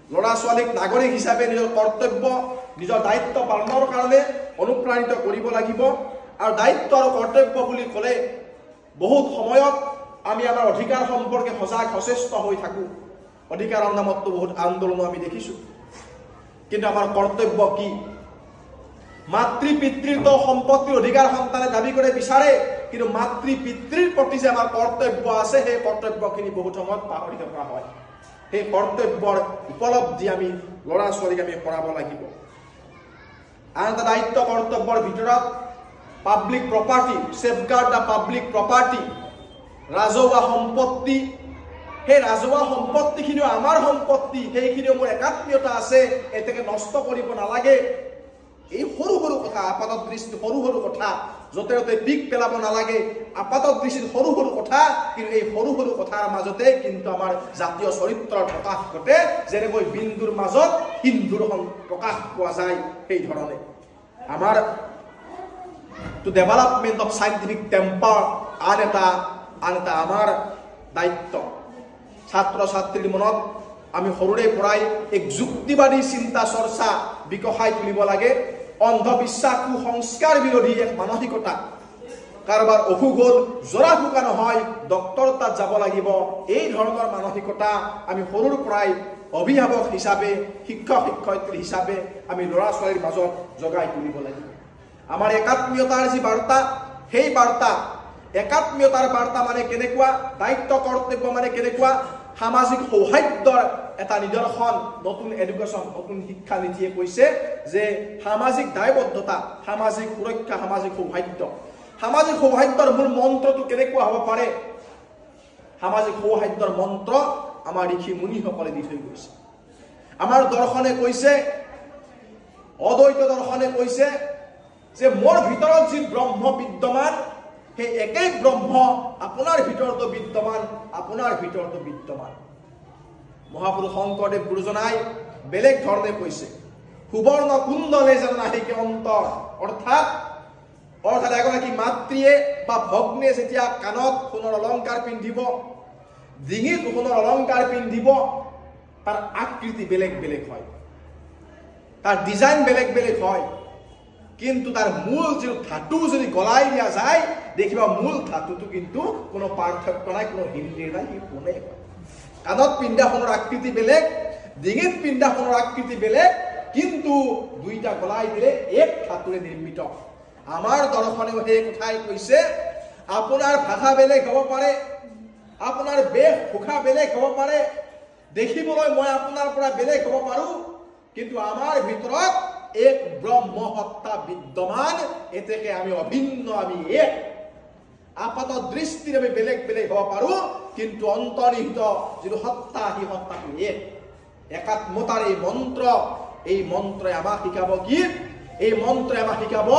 ল'ৰা ছোৱালীক নাগৰিক হিচাপে নিজৰ কৰ্তব্য নিজৰ দায়িত্ব পালনৰ কাৰণে অনুপ্ৰাণিত কৰিব লাগিব আৰু দায়িত্ব আৰু কৰ্তব্য বুলি ক'লে বহুত সময়ত আমি আমাৰ অধিকাৰ সম্পৰ্কে সজাগ সচেষ্ট হৈ থাকোঁ অধিকাৰৰ নামততো বহুত আন্দোলনো আমি দেখিছোঁ কিন্তু আমাৰ কৰ্তব্য কি মাতৃ পিতৃৰ তো সম্পত্তিৰ অধিকাৰ সন্তানে দাবী কৰে বিচাৰে কিন্তু মাতৃ পিতৃৰ প্ৰতি যে আমাৰ কৰ্তব্য আছে সেই কৰ্তব্যখিনি বহুত সময়ত পাহৰি থকা হয় সেই কৰ্তব্যৰ উপলব্ধি আমি ল'ৰা ছোৱালীক আমি কৰাব লাগিব আন এটা দায়িত্ব কৰ্তব্যৰ ভিতৰত public property safeguard the public property ৰাজহুৱা সম্পত্তি সেই ৰাজহুৱা সম্পত্তিখিনিও আমাৰ সম্পত্তি সেইখিনিও মোৰ একাত্মীয়তা আছে এতেকে নষ্ট কৰিব নালাগে এই সৰু সৰু কথা আপাতত দৃষ্টিত সৰু সৰু কথা য'তে ত'তে পিক পেলাব নালাগে আপাতত দৃষ্টিত সৰু সৰু কথা কিন্তু এই সৰু সৰু কথাৰ মাজতে কিন্তু আমাৰ জাতীয় চৰিত্ৰৰ প্ৰকাশ ঘটে যেনেকৈ বিন্দুৰ মাজত সিন্ধুৰ প্ৰকাশ পোৱা যায় সেই ধৰণে আমাৰ টু ডেভেলপমেণ্ট অফ সাইণ্টিফিক টেম্পাৰ আন এটা আমাৰ দায়িত্ব ছাত্ৰ ছাত্ৰীৰ মনত আমি সৰুৰে পৰাই এক যুক্তিবাদী চিন্তা চৰ্চা বিকশাই তুলিব লাগে অন্ধবিশ্বাস কুসংস্কাৰ বিৰোধী এক মানসিকতা কাৰোবাৰ অসুখ হ'ল জৰা ফুকা নহয় ডক্টৰ তাত যাব লাগিব এই ধৰণৰ মানসিকতা আমি সৰুৰ পৰাই অভিভাৱক হিচাপে শিক্ষক শিক্ষয়িত্ৰী হিচাপে আমি ল'ৰা ছোৱালীৰ মাজত জগাই তুলিব লাগিব আমাৰ একাত্মীয়তাৰ যি বাৰ্তা সেই বাৰ্তা একাত্মীয়তাৰ বাৰ্তা মানে কেনেকুৱা দায়িত্ব কৰ্তব্য মানে কেনেকুৱা সামাজিক সৌহাৰ্দ্যৰ এটা নিদৰ্শন নতুন এডুকেশ্যন নতুন শিক্ষা নীতিয়ে কৈছে যে সামাজিক দায়বদ্ধতা সামাজিক সুৰক্ষা সামাজিক সৌহাৰ্দ্যৰ মূল মন্ত্ৰটো কেনেকুৱা হ'ব পাৰে সামাজিক সৌহাৰ্দ্যৰ মন্ত্ৰ আমাৰ ঋষি মুনিসকলে দি থৈ গৈছে আমাৰ দৰ্শনে কৈছে অদ্বৈত দৰ্শনে কৈছে যে মোৰ ভিতৰত যি ব্ৰহ্ম বিদ্যমান সেই একেই ব্ৰহ্ম আপোনাৰ ভিতৰতো বিদ্যমান মহাপুৰুষ শংকৰদেৱ গুৰুজনাই বেলেগ ধৰণে কৈছে সুবৰ্ণ কুণ্ডলে যেন নাহিকে অন্তৰ অৰ্থাৎ এগৰাকী মাতৃয়ে বা ভগ্নীয়ে যেতিয়া কাণত সোণৰ অলংকাৰ পিন্ধিব ডিঙিত সোণৰ অলংকাৰ পিন্ধিব তাৰ আকৃতি বেলেগ বেলেগ হয় তাৰ ডিজাইন বেলেগ বেলেগ হয় কিন্তু তাৰ মূল যে ধাতু যদি গলাই দিয়া যায় দেখিবা মূল ধাতুটো কিন্তু কোনো পাৰ্থক্য নাই কোনো হিন্দিৰ নাই কি কোনে কাণত পিন্ধা সোণৰ আকৃতি বেলেগ ডিঙিত পিন্ধা সোণৰ আকৃতি বেলেগ কিন্তু দুইটা গলাই দিলে এক ধাতুৰে নিৰ্মিত আমাৰ দৰ্শনেও সেই কথাই কৈছে আপোনাৰ ভাষা বেলেগ হ'ব পাৰে আপোনাৰ বেশ ভূষা বেলেগ হ'ব পাৰে দেখিবলৈ মই আপোনাৰ পৰা বেলেগ হ'ব পাৰোঁ কিন্তু আমাৰ ভিতৰত এক ব্ৰহ্ম সত্তা বিদ্যমান এতেকে আমি অভিন্ন আমি এক আপাতত দৃষ্টিৰে আমি বেলেগ বেলেগ হ'ব পাৰোঁ কিন্তু অন্তৰ্নিহিত যিটো সত্তা সেই সত্তাটো এক একাত্মতাৰ এই মন্ত্ৰই আমাক শিকাব কি এই মন্ত্ৰই আমাক শিকাব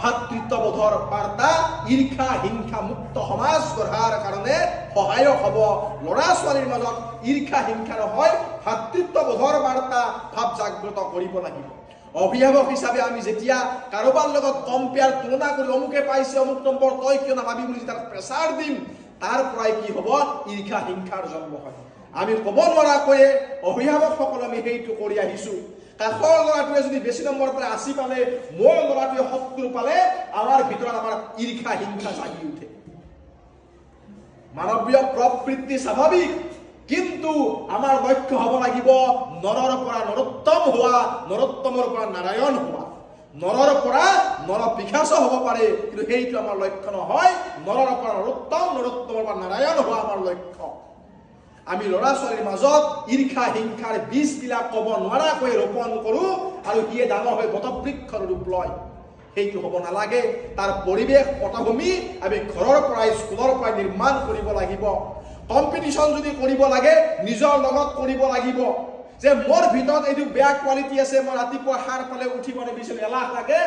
ভাতৃত্ববোধৰ বাৰ্তা ঈৰ্ষা হিংসা মুক্ত সমাজ গঢ়াৰ কাৰণে সহায়ক হ'ব ল'ৰা ছোৱালীৰ মাজত ঈৰ্ষা হিংসা নহয় ভাতৃত্ববোধৰ বাৰ্তা ভাৱ জাগ্ৰত কৰিব লাগিব অভিভাৱক হিচাপে আমি যেতিয়া কাৰোবাৰ লগত কম্পেয়াৰ তুলনা কৰি অমুকে পাইছে অমুক নম্বৰ তই কিয় নাভাবি বুলি তাক প্ৰেছাৰ দিম তাৰ পৰাই কি হ'ব ঈৰ্ষা হিংসাৰ জন্ম হয় আমি ক'ব নোৱাৰাকৈয়ে অভিভাৱকসকলে আমি সেইটো কৰি আহিছোঁ কাষৰ ল'ৰাটোৱে যদি বেছি নম্বৰ পালে 80 পালে মোৰ ল'ৰাটোৱে 70 পালে আমাৰ ভিতৰত আমাৰ ঈৰ্ষা হিংসা জাগি উঠে মানৱীয় প্ৰবৃত্তি স্বাভাৱিক কিন্তু আমাৰ লক্ষ্য হ'ব লাগিব নৰৰ পৰা নৰোত্তম হোৱা নৰোত্তমৰ পৰা নাৰায়ণ হোৱা নৰৰ পৰা নৰ পিশাচ হ'ব পাৰে কিন্তু সেইটো আমাৰ লক্ষ্য নহয় নৰৰ পৰা নৰোত্তম নৰোত্তমৰ পৰা নাৰায়ণ হোৱা আমাৰ লক্ষ্য আমি ল'ৰা ছোৱালীৰ মাজত ঈৰ্ষা হিংসাৰ বীজবিলাক ক'ব নোৱাৰাকৈ ৰোপণ কৰোঁ আৰু সিয়ে ডাঙৰ হৈ বটবৃক্ষৰ ৰূপ লয় সেইটো হ'ব নালাগে তাৰ পৰিৱেশ পটভূমি আমি ঘৰৰ পৰাই স্কুলৰ পৰাই নিৰ্মাণ কৰিব লাগিব কম্পিটিশ্যন যদি কৰিব লাগে নিজৰ লগত কৰিব লাগিব যে মোৰ ভিতৰত এইটো বেয়া কোৱালিটি আছে মই ৰাতিপুৱা সাৰ পালে উঠিব নিবিচাৰো এলাহ লাগে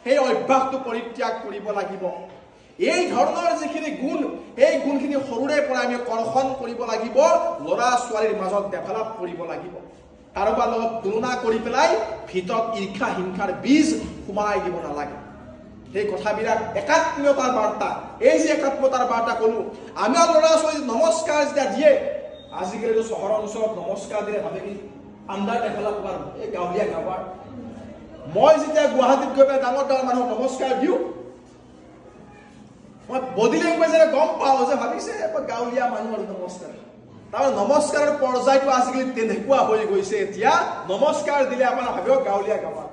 সেই অভ্যাসটো পৰিত্যাগ কৰিব লাগিব এই ধৰণৰ যিখিনি গুণ এই গুণখিনি সৰুৰে পৰা আমি কৰ্ষণ কৰিব লাগিব ল'ৰা ছোৱালীৰ মাজত ডেভেলপ কৰিব লাগিব কাৰোবাৰ লগত তুলনা কৰি পেলাই ভিতৰত ঈৰ্ষা হিংসাৰ বীজ সোমাই দিব নালাগে সেই কথাবিলাক একাত্মীয়তাৰ বাৰ্তা এই যে একাত্মতাৰ বাৰ্তা ক'লো আমাৰ ল'ৰা ছোৱালী নমস্কাৰ যেতিয়া দিয়ে আজিকালিতো চহৰ অঞ্চলত নমস্কাৰ দিলে ভাবে কি আণ্ডাৰ ডেভেলপাৰ এই গাঁৱলীয়া গাঁৱৰ মই যেতিয়া গুৱাহাটীত গৈ পেলাই ডাঙৰ ডাঙৰ মানুহক নমস্কাৰ দিওঁ মই বডি লেংগুৱেজেৰে গম পাওঁ যে ভাবিছে গাঁৱলীয়া মানুহৰ নমস্কাৰ তাৰমানে নমস্কাৰৰ পৰ্যায়টো আজিকালি তেনেকুৱা হৈ গৈছে এতিয়া নমস্কাৰ দিলে আপোনাৰ ভাবিব গাঁৱলীয়া গাঁৱৰ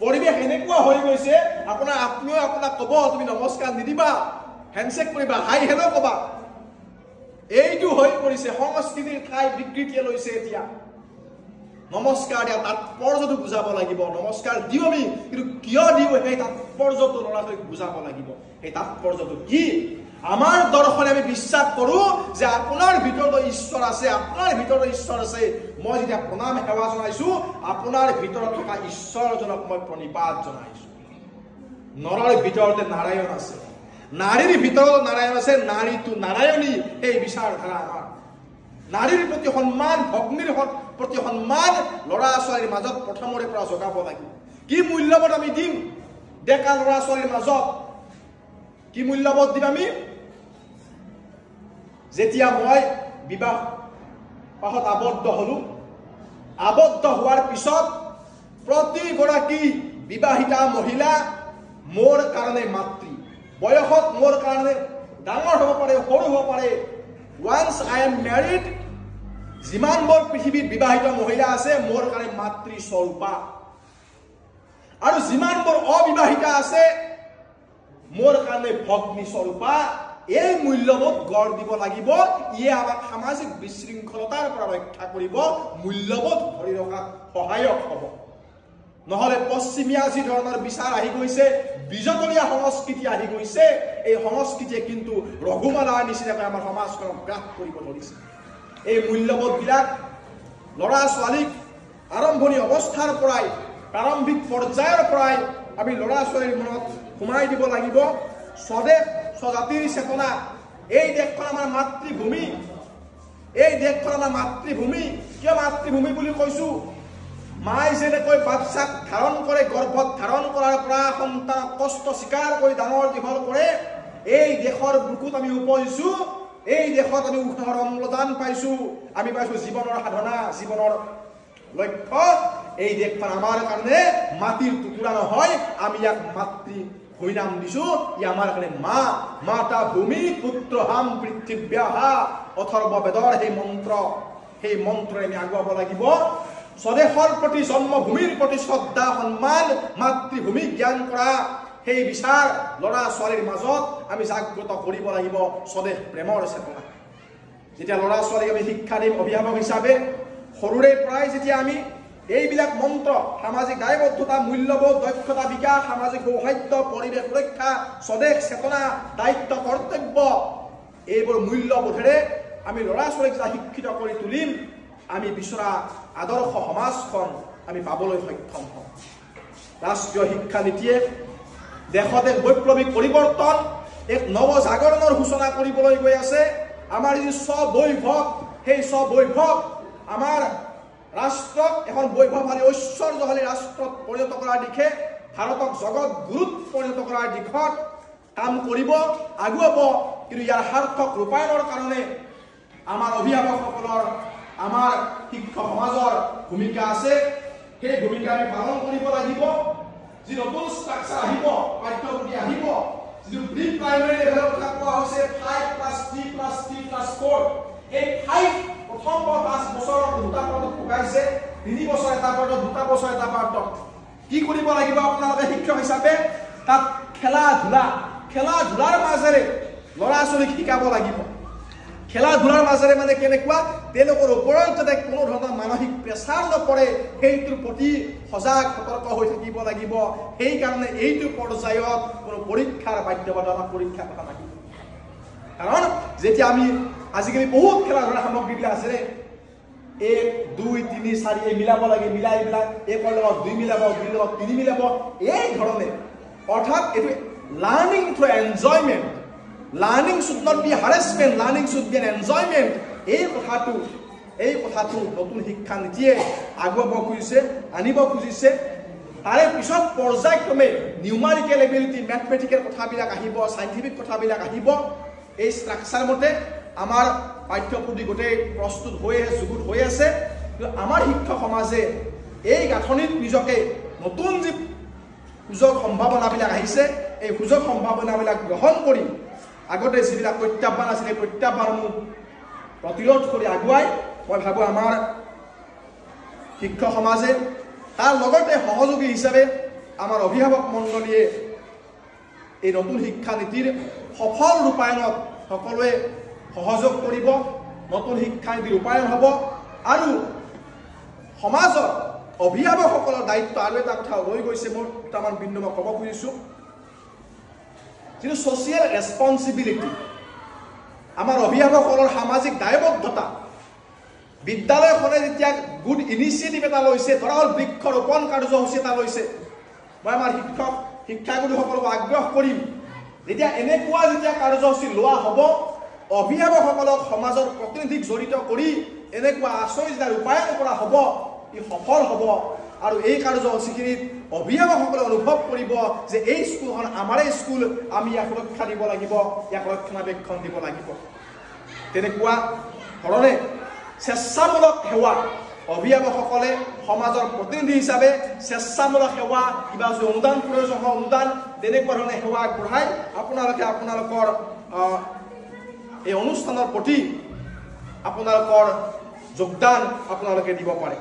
পৰিৱেশ এনেকুৱা হৈ গৈছে আপোনাৰ আত্মীয় আপোনাক ক'ব তুমি নমস্কাৰ নিদিবা হেণ্ডশেক কৰিবা হাই হেল্ল' ক'বা এইটো হৈ পৰিছে সংস্কৃতিৰ ঠাই বিকৃতিয়ে লৈছে এতিয়া নমস্কাৰ দিয়া তাৎপৰ্যটো বুজাব লাগিব নমস্কাৰ দিওঁ আমি কিন্তু কিয় দিওঁ সেই তাৎপৰ্যটো ল'ৰা ছোৱালীক বুজাব লাগিব সেই তাৎপৰ্যটো কি আমাৰ দৰ্শনে আমি বিশ্বাস কৰোঁ যে আপোনাৰ ভিতৰত ঈশ্বৰ আছে আপোনাৰ ভিতৰত ঈশ্বৰ আছে মই যেতিয়া প্ৰণাম সেৱা জনাইছোঁ আপোনাৰ ভিতৰত থকা ঈশ্বৰজনক মই প্ৰণিপাত জনাইছোঁ নৰৰ ভিতৰতে নাৰায়ণ আছে নাৰীৰ ভিতৰত নাৰায়ণ আছে নাৰীটো নাৰায়ণী সেই বিচাৰধাৰা আমাৰ নাৰীৰ প্ৰতি সন্মান ভগ্নীৰ প্ৰতি সন্মান ল'ৰা ছোৱালীৰ মাজত প্ৰথমৰে পৰা জগাব লাগিব কি মূল্যবোধ আমি দিম ডেকা ল'ৰা ছোৱালীৰ মাজত কি মূল্যবোধ দিম আমি যেতিয়া মই বিবাহ পাশত আবদ্ধ হলো আবদ্ধ হোৱাৰ পিছত প্ৰতিগৰাকী বিবাহিতা মহিলা মোৰ কাৰণে মাতৃ বয়সত মোৰ কাৰণে ডাঙৰ হ'ব পাৰে সৰু হ'ব পাৰে once I am married যিমানবোৰ পৃথিৱীত বিবাহিত মহিলা আছে মোৰ কাৰণে মাতৃ স্বৰূপা আৰু যিমানবোৰ অবিবাহিতা আছে মোৰ কাৰণে ভগ্নী স্বৰূপা এই মূল্যবোধ গঢ় দিব লাগিব ইয়ে আমাক সামাজিক বিশৃংখলতাৰ পৰা ৰক্ষা কৰিব মূল্যবোধ ধৰি ৰখাত সহায়ক হ'ব নহলে পশ্চিমীয়া যি ধৰণৰ বিচাৰ আহি গৈছে বিজতলীয়া সংস্কৃতি আহি গৈছে এই সংস্কৃতিয়ে কিন্তু ৰঘুমালাৰ নিচিনাকৈ আমাৰ সমাজখনক গ্ৰাস কৰিব ধৰিছে এই মূল্যবোধবিলাক ল'ৰা ছোৱালীক আৰম্ভণি অৱস্থাৰ পৰাই প্ৰাৰম্ভিক পৰ্যায়ৰ পৰাই আমি ল'ৰা ছোৱালীৰ মনত সোমাই দিব লাগিব স্বদেশ স্বজাতিৰ চেতনা এই দেশখন আমাৰ মাতৃভূমি এই দেশখন আমাৰ মাতৃভূমি কিয় মাতৃভূমি বুলি কৈছোঁ মায়ে যেনেকৈ বাচ্চাক ধাৰণ কৰে গৰ্ভত ধাৰণ কৰাৰ পৰা সন্তানক কষ্ট স্বীকাৰ কৰি ডাঙৰ দীঘল কৰে এই দেশৰ বুকুত আমি উপজিছোঁ এই দেশত আমি উশাহৰ অম্লজান পাইছোঁ আমি পাইছোঁ জীৱনৰ সাধনা জীৱনৰ লক্ষ্য এই দেশখন আমাৰ কাৰণে মাটিৰ টুকুৰা নহয় আমি ইয়াক মাতৃ ভূমি নাম দিছোঁ ই আমাৰ কাৰণে মা মাতা ভূমি পুত্ৰহাম পৃথিব্যাহ অথৰ্ব বেদৰ সেই মন্ত্ৰৰে আমি আগুৱাব লাগিব স্বদেশৰ প্ৰতি জন্মভূমিৰ প্ৰতি শ্ৰদ্ধা সন্মান মাতৃভূমি জ্ঞান কৰা সেই বিচাৰ ল'ৰা ছোৱালীৰ মাজত আমি জাগ্ৰত কৰিব লাগিব স্বদেশ প্ৰেমৰ চেতনা যেতিয়া ল'ৰা ছোৱালীক আমি শিক্ষা দিম অভিভাৱক হিচাপে সৰুৰে পৰাই যেতিয়া আমি এইবিলাক মন্ত্ৰ সামাজিক দায়বদ্ধতা মূল্যবোধ দক্ষতা বিকাশ সামাজিক সৌহাৰ্দ্য পৰিৱেশ সুৰক্ষা স্বদেশ চেতনা দায়িত্ব কৰ্তব্য এইবোৰ মূল্যবোধেৰে আমি ল'ৰা ছোৱালীক শিক্ষিত কৰি তুলিম আমি বিচৰা আদৰ্শ সমাজখন আমি পাবলৈ সক্ষম হম ৰাষ্ট্ৰীয় শিক্ষা নীতিয়ে দেশত এক বৈপ্লৱিক পৰিৱৰ্তন এক নৱজাগৰণৰ সূচনা কৰিবলৈ গৈ আছে আমাৰ যি স্ববৈভৱ সেই স্ববৈভৱ আমাৰ ৰাষ্ট্ৰক এখন বৈভৱশালী ঐশ্বৰ্যশালী ৰাষ্ট্ৰত পৰিণত কৰাৰ দিশে ভাৰতক জগত গুৰুত পৰিণত কৰাৰ দিশত কাম কৰিব আগুৱাব কিন্তু ইয়াৰ সাৰ্থক ৰূপায়ণৰ কাৰণে আমাৰ অভিভাৱকসকলৰ আমাৰ শিক্ষক সমাজৰ ভূমিকা আছে সেই ভূমিকা আমি পালন কৰিব লাগিব যি নতুন ষ্ট্ৰাকচাৰ আহিব পাঠ্যপুথি আহিব যিটো প্ৰি প্ৰাইমাৰী লেভেলৰ কথা কোৱা হৈছে 5 + 3 + 3 + 4 এই 5 প্ৰথম 5 বছৰৰ দুটা পাৰ্টত পকাইছে 3 বছৰ এটা পাৰ্টত দুটা বছৰ এটা পাৰ্টত কি কৰিব লাগিব আপোনালোকে শিক্ষক হিচাপে তাত খেলা ধূলাৰ মাজেৰে ল'ৰা ছোৱালীক শিকাব লাগিব খেলা ধূলাৰ মাজেৰে মানে কেনেকুৱা তেওঁলোকৰ ওপৰত যাতে কোনো ধৰণৰ মানসিক প্ৰেছাৰ নপৰে সেইটোৰ প্ৰতি সজাগ সতৰ্ক হৈ থাকিব লাগিব সেই কাৰণে এইটো পৰ্যায়ত কোনো পৰীক্ষাৰ বাধ্যবাধকতা পৰীক্ষাৰ কথা থাকিব কাৰণ যেতিয়া আমি আজিকালি বহুত খেলা ধূলাৰ সামগ্ৰীবিলাক আছে 1 2 3 4 এই মিলাব লাগে মিলাই এইবিলাক 1 ৰ লগত 2 মিলাব 2 ৰ লগত 3 মিলাব এই ধৰণে অৰ্থাৎ এইটো learning through enjoyment Learning should not be harassment, learning should be an enjoyment. এই কথাটো নতুন শিক্ষা নীতিয়ে আগুৱাব খুজিছে আনিব খুজিছে তাৰে পিছত পৰ্যায়ক্ৰমে নিউমাৰিকেল এবিলিটি ম্যাথমেটিকেল কথাবিলাক আহিব সাইন্টিফিক কথাবিলাক আহিব এই ষ্ট্ৰাকচাৰ মতে আমাৰ পাঠ্যপুথি গোটেই প্ৰস্তুত হৈ আছে যুগুত হৈ আছে আমাৰ শিক্ষক সমাজে এই গাঁথনিত নিজকে নতুন যি সুযোগ সম্ভাৱনাবিলাক আহিছে এই সুযোগ সম্ভাৱনাবিলাক গ্ৰহণ কৰি আগতে যিবিলাক প্ৰত্যাহ্বান আছিল প্ৰত্যাহ্বানসমূহ প্ৰতিৰোধ কৰি আগুৱাই মই ভাবো আমাৰ শিক্ষক সমাজে তাৰ লগতে সহযোগী হিচাপে আমাৰ অভিভাৱক মণ্ডলীয়ে এই নতুন শিক্ষা নীতিৰ সফল ৰূপায়ণত সকলোৱে সহযোগ কৰিব নতুন শিক্ষা নীতি ৰূপায়ণ হ'ব আৰু সমাজৰ অভিভাৱকসকলৰ দায়িত্ব আৰু এটা কথা ৰৈ গৈছে মোৰ দুটামান বিন্দু মই ক'ব খুজিছোঁ যিটো সোশিয়াল ৰেসপন্সিবিলিটি আমাৰ অভিভাৱকসকলৰ সামাজিক দায়বদ্ধতা বিদ্যালয়খনে যেতিয়া গুড ইনিচিয়েটিভ এটা লৈছে ধৰা হ'ল বৃক্ষৰোপণ কাৰ্যসূচী এটা লৈছে মই আমাৰ শিক্ষাগুৰুসকলক আগ্ৰহ কৰিম যেতিয়া এনেকুৱা যেতিয়া কাৰ্যসূচী লোৱা হ'ব অভিভাৱকসকলক সমাজৰ প্ৰতিনিধিক জড়িত কৰি এনেকুৱা আশ্ৰয় যেতিয়া ৰূপায়ণ কৰা হ'ব ই সফল হ'ব আৰু এই কাৰ্যসূচীখিনিত অভিভাৱকসকলে অনুভৱ কৰিব যে এই স্কুলখন আমাৰে স্কুল আমি ইয়াক সুৰক্ষা দিব লাগিব ইয়াক ৰক্ষণাবেক্ষণ দিব লাগিব তেনেকুৱা ধৰণে স্বেচ্ছামূলক সেৱা অভিভাৱকসকলে সমাজৰ প্ৰতিনিধি হিচাপে স্বেচ্ছামূলক সেৱা কিবা যদি অনুদান প্ৰয়োজন হয় অনুদান তেনেকুৱা ধৰণে সেৱা আগবঢ়াই আপোনালোকে আপোনালোকৰ এই অনুষ্ঠানৰ প্ৰতি আপোনালোকৰ যোগদান আপোনালোকে দিব পাৰে